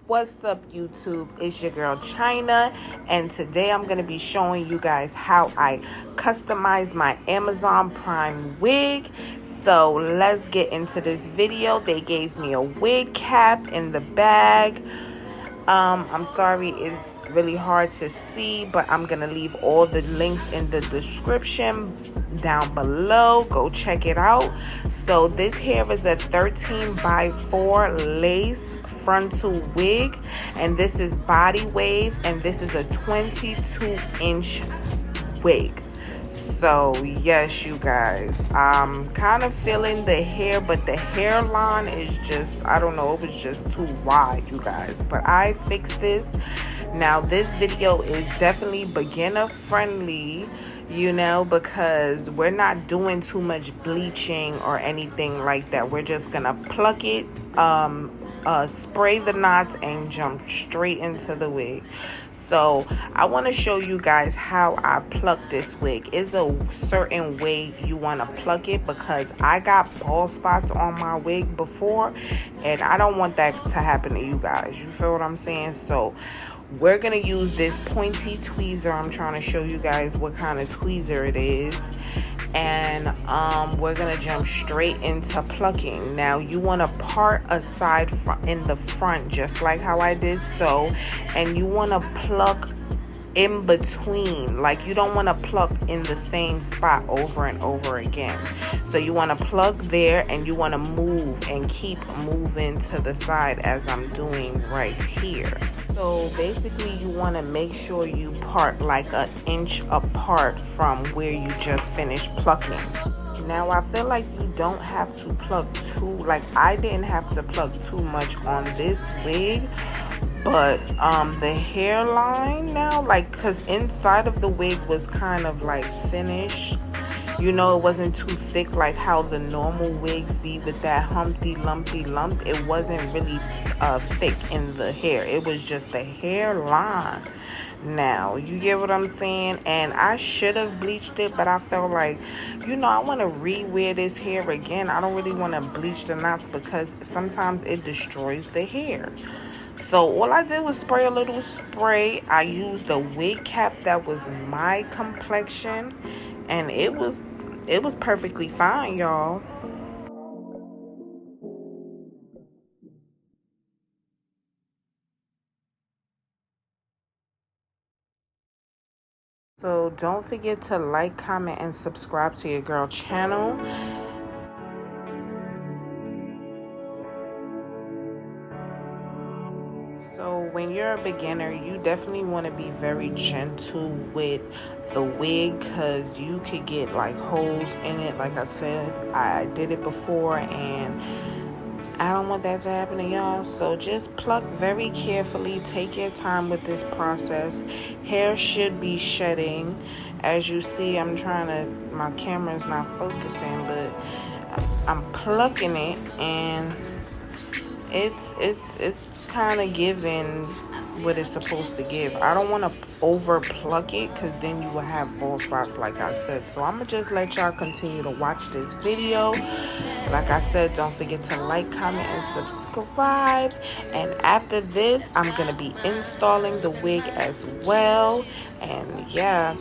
What's up, YouTube? It's your girl China, and today I'm going to be showing you guys how I customize my Amazon Prime wig. So let's get into this video. They gave me a wig cap in the bag. I'm sorry it's really hard to see, but I'm going to leave all the links in the description down below. Go check it out. So this here is a 13x4 lace frontal wig, and this is body wave, and this is a 22-inch wig. So yes, you guys, I'm kind of feeling the hair, but the hairline is just, I don't know, it was just too wide, you guys, but I fixed this. Now this video is definitely beginner friendly, you know, because we're not doing too much bleaching or anything like that. We're just gonna pluck it, spray the knots, and jump straight into the wig. So I want to show you guys how I pluck this wig. It's a certain way you want to pluck it, because I got bald spots on my wig before, and I don't want that to happen to you guys. You feel what I'm saying? So we're going to use this pointy tweezer. I'm trying to show you guys what kind of tweezer it is. And we're gonna jump straight into plucking. Now you want to part aside in the front, just like how I did so, and you want to pluck in between. Like, you don't want to pluck in the same spot over and over again. So you want to pluck there, and you want to move and keep moving to the side as I'm doing right here. So basically you want to make sure you part like an inch apart from where you just finished plucking. Now I feel like you don't have to pluck too, like I didn't have to pluck too much on this wig, but the hairline now, like, because inside of the wig was kind of like finished, you know, it wasn't too thick like how the normal wigs be with that humpty lumpy lump. It wasn't really thick in the hair. It was just the hairline. Now you get what I'm saying? And I should have bleached it, but I felt like, you know, I want to rewear this hair again. I don't really want to bleach the knots, because sometimes it destroys the hair. So all I did was spray a little spray. I used a wig cap that was my complexion, and it was perfectly fine, y'all. So don't forget to like, comment, and subscribe to your girl channel. So when you're a beginner, you definitely want to be very gentle with the wig, because you could get like holes in it. Like I said, I did it before, and I don't want that to happen to y'all. So just pluck very carefully. Take your time with this process. Hair should be shedding. As you see, I'm trying to, my camera is not focusing, but I'm plucking it, and it's kind of giving what it's supposed to give. I don't want to over pluck it, because then you will have bald spots, like I said. So I'm gonna just let y'all continue to watch this video. Like I said, don't forget to like, comment, and subscribe. And after this, I'm gonna be installing the wig as well. And yeah.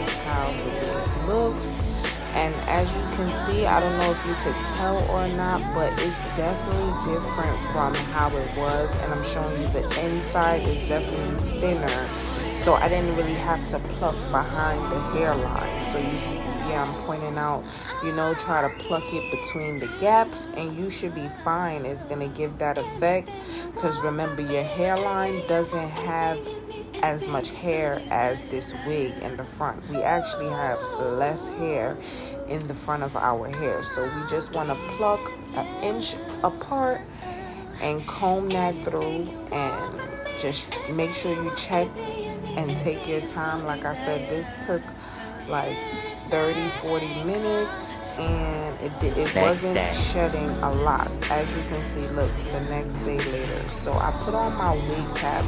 is how the wig looks. And as you can see, I don't know if you could tell or not, but it's definitely different from how it was. And I'm showing you the inside is definitely thinner. So I didn't really have to pluck behind the hairline. So you see, yeah, I'm pointing out, you know, try to pluck it between the gaps and you should be fine. It's going to give that effect. Because remember, your hairline doesn't have as much hair as this wig in the front. We actually have less hair in the front of our hair, so we just want to pluck an inch apart and comb that through, and just make sure you check and take your time. Like I said, this took like 30-40 minutes and it wasn't shedding a lot. As you can see, look, the next day later. So I put on my wig cap.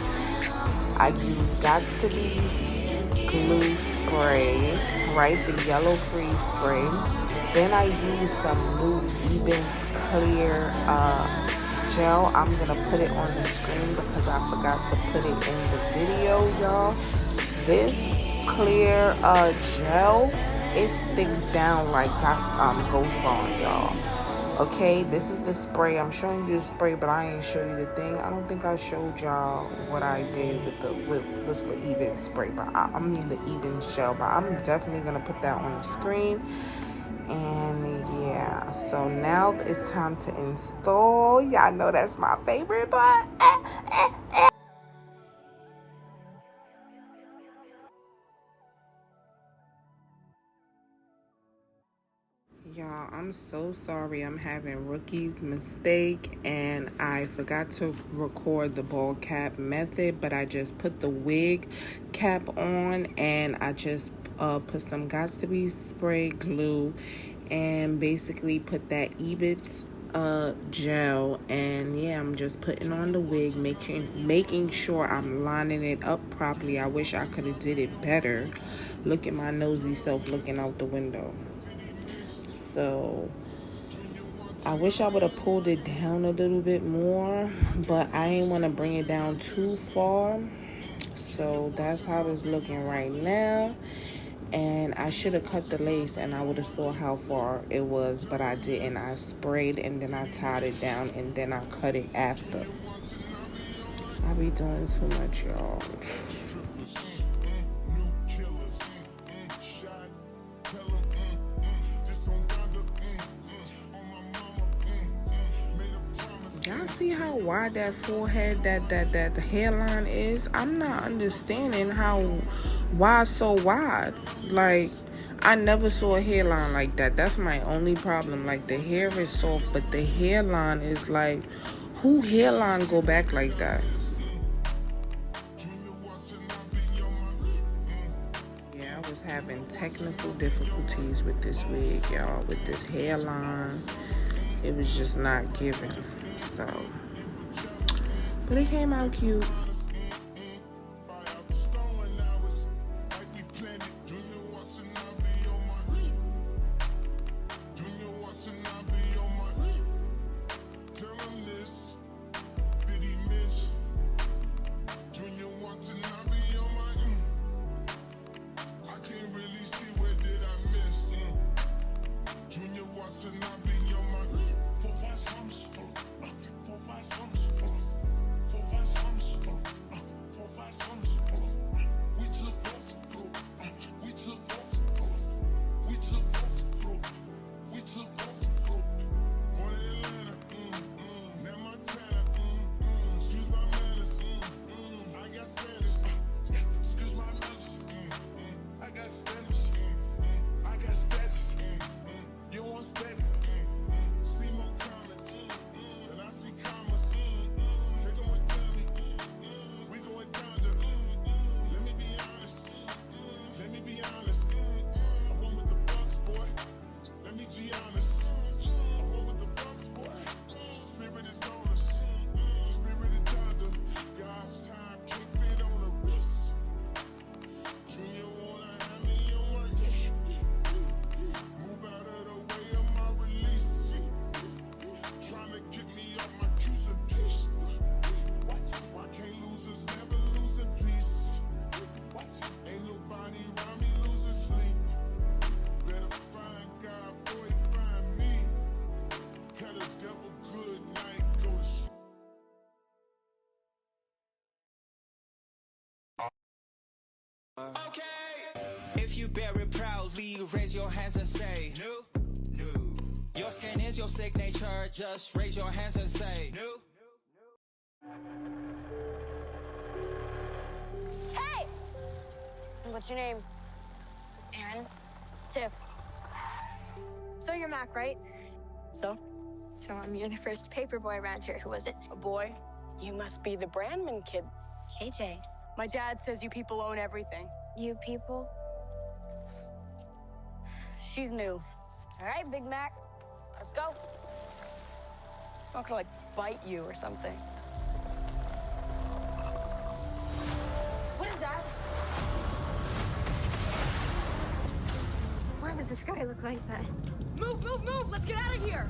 I use Gots to Be glue spray, right? The yellow freeze spray. Then I use some new Ebens clear gel. I'm gonna put it on the screen because I forgot to put it in the video, y'all. This clear gel, it sticks down like Ghost Bond, y'all. Okay, this is the spray. I'm showing you the spray, but I ain't show you the thing. I don't think I showed y'all what I did with the Ebens spray, but I mean the Ebens gel. But I'm definitely gonna put that on the screen. And yeah, so now it's time to install. Y'all know that's my favorite part. Y'all, I'm so sorry. I'm having rookie's mistake and I forgot to record the ball cap method, but I just put the wig cap on and I just put some Gots to Be spray glue and basically put that Ebens gel, and yeah, I'm just putting on the wig, making sure I'm lining it up properly. I wish I could have did it better. Look at my nosy self looking out the window. So I wish I would have pulled it down a little bit more, but I didn't want to bring it down too far. So that's how it's looking right now. And I should have cut the lace and I would have saw how far it was, but I didn't. I sprayed and then I tied it down and then I cut it after. I be doing too much, y'all. Y'all see how wide that forehead, that the hairline is? I'm not understanding why so wide. Like, I never saw a hairline like that. That's my only problem. Like, the hair is soft, but the hairline is like, who hairline go back like that? Yeah, I was having technical difficulties with this wig, y'all, with this hairline. It was just not giving. So, but it came out cute. new, raise your hands and say new, new. Your skin is your signature, just raise your hands and say new. Hey! What's your name? Aaron. Tiff. So you're Mac, right? So? You're the first paper boy around here who wasn't A boy? You must be the Brandman kid. KJ. My dad says you people own everything. You people? She's new. All right, Big Mac. Let's go. I'm not gonna, like, bite you or something. What is that? Why does this guy look like that? Move, move, move! Let's get out of here!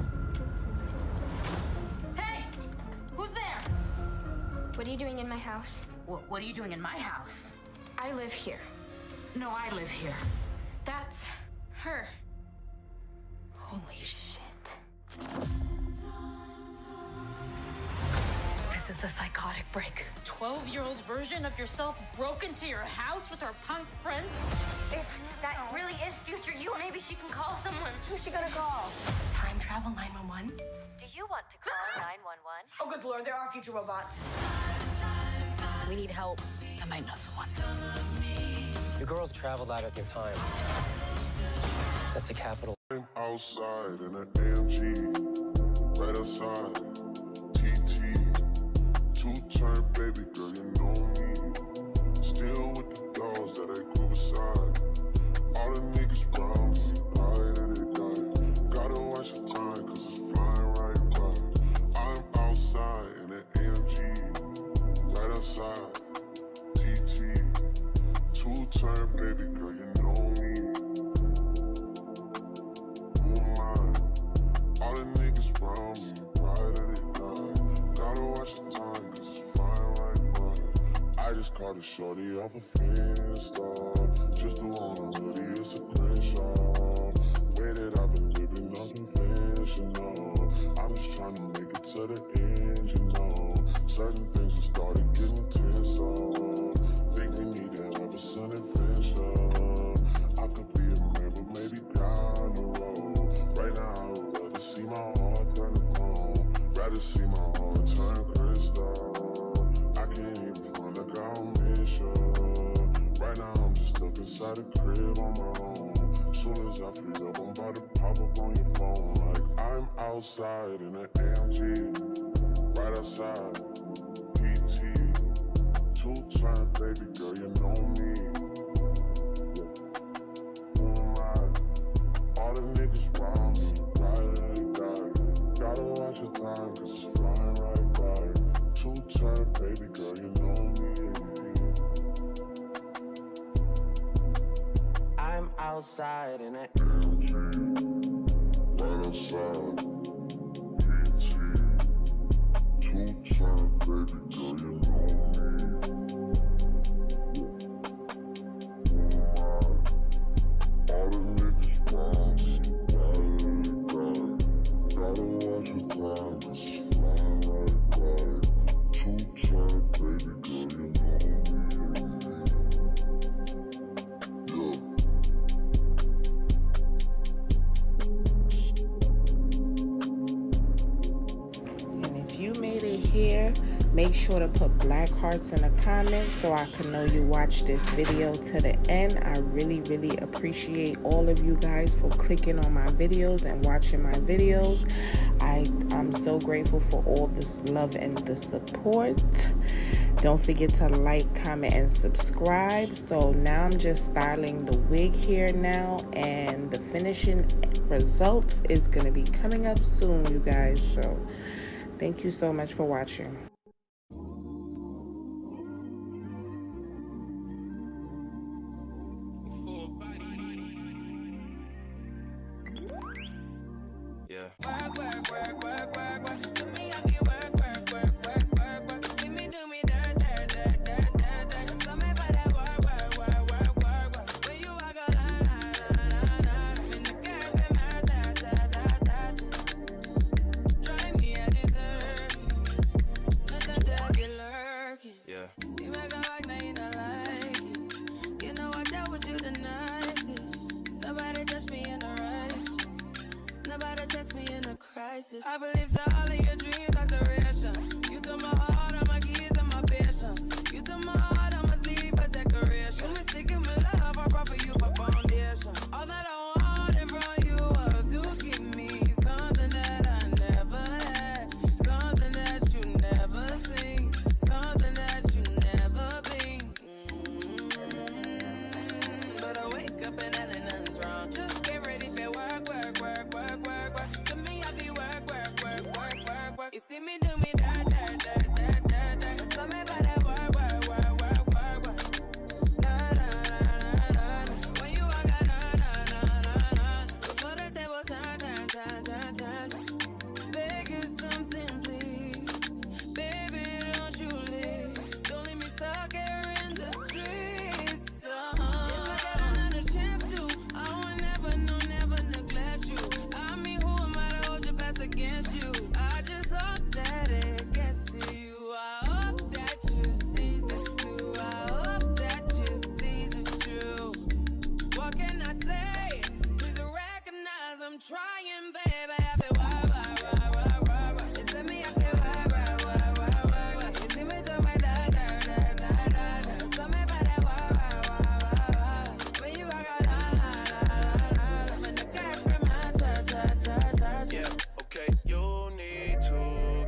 Hey! Who's there? What are you doing in my house? What are you doing in my house? I live here. No, I live here. That's her. Holy shit. This is a psychotic break. 12-year-old version of yourself broke into your house with her punk friends? If that really is future you, maybe she can call someone. Who's she gonna call? Time travel 911? Do you want to call 911? Oh, good lord, there are future robots. We need help. I might know someone. You girls traveled out at your time. That's a capital. I'm outside in an AMG, right outside, TT, two-turn baby girl, you know me. Still with the dogs that I grew beside. All the niggas round me, right at it, guy. Gotta watch the time, cause it's flying right by. I'm outside in an AMG, right outside, TT, two-turn baby girl, you know me. All the niggas round me, right at it, die. Gotta watch the time, cause it's flying right by. I just caught a shorty off a Finsta. Just the one on hoodie, it's a Crenshaw. Way that I've been living unconventional. I'm just trying to make it to the end, you know. Certain things just started getting pissed off. Think we need to have a sun adventure. I could be a man, but maybe down the road. Right now, I would rather see my heart turn to chrome. Rather see my heart turn crystal. I can't even front like I don't miss you. Right now, I'm just stuck inside the crib on my own. Soon as I free up, I'm about to pop up on your phone. Like I'm outside in an AMG, right outside, PT. Two-turn baby girl, you know me. All the niggas round me, right at it, die. Gotta watch your time, cause it's flying right by. Two-turn baby girl, you know me. I'm outside in a Right outside, PT. Two-turn baby girl, you know me. All the niggas round me, right at it, die. Gotta watch your time, cause it's flying right by. Two-turn baby girl, you know me. Yeah. And if you made it here, make sure to put black hearts in the comments so I can know you watched this video to the end. I really appreciate all of you guys for clicking on my videos and watching my videos. I'm so grateful for all this love and the support. Don't forget to like, comment, and subscribe. So now I'm just styling the wig here now, and the finishing results is going to be coming up soon, you guys. So thank you so much for watching. Yeah. crisis. I believe that all of your dreams are duration. You took my heart, all my keys, and my patience. You took my heart, I must leave a decoration. You mistaken my love, I brought for you for foundation. All that I wanted from you was to give me something that I never had, something that you never seen, something that you never been. But I wake up and nothing's wrong. Just get ready for work, work, work, work, work, work. To me, I be work, work, work, work, work, work. You see me do me dirt, dirt, dirt, dirt, dirt, dirt. Tell me about that work, work, work, work, work, work. Da, da, da, da, da. When you walk out, da, da, da, da, da. Before the table turn, turn, turn, turn, turn. Beg you something, please. Baby, don't you leave. Don't leave me stuck here in the streets. If I get another chance to, I will never, no, never neglect you. I mean, who am I to hold your best against you? I just hope that it gets to you. I hope that you see this through. I hope that you see this true. What can I say? Please recognize I'm trying, baby. I feel why. You see me, I feel why. You see me do my da. Tell me about that why. When you walk out, when the girl from my touch. Yeah, okay, you need to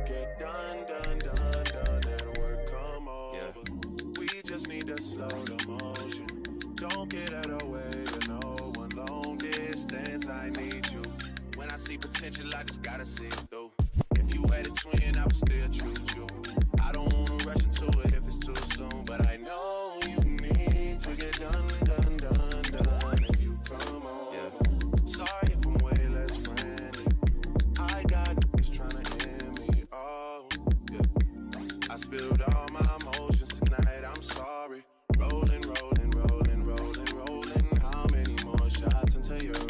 get done. That'll work, come over. We just need to slow the motion. Don't get out of way to no one. Long distance, I need you. When I see potential, I just gotta see it through. If you had a twin, I would still choose you. I don't wanna rush into it if it's too soon, but I know you need to get done. If you come over. Sorry if I'm way less friendly. I got niggas tryna end me. Oh, yeah. I spilled all my emotions tonight. I'm sorry. Rolling. How many more shots until you're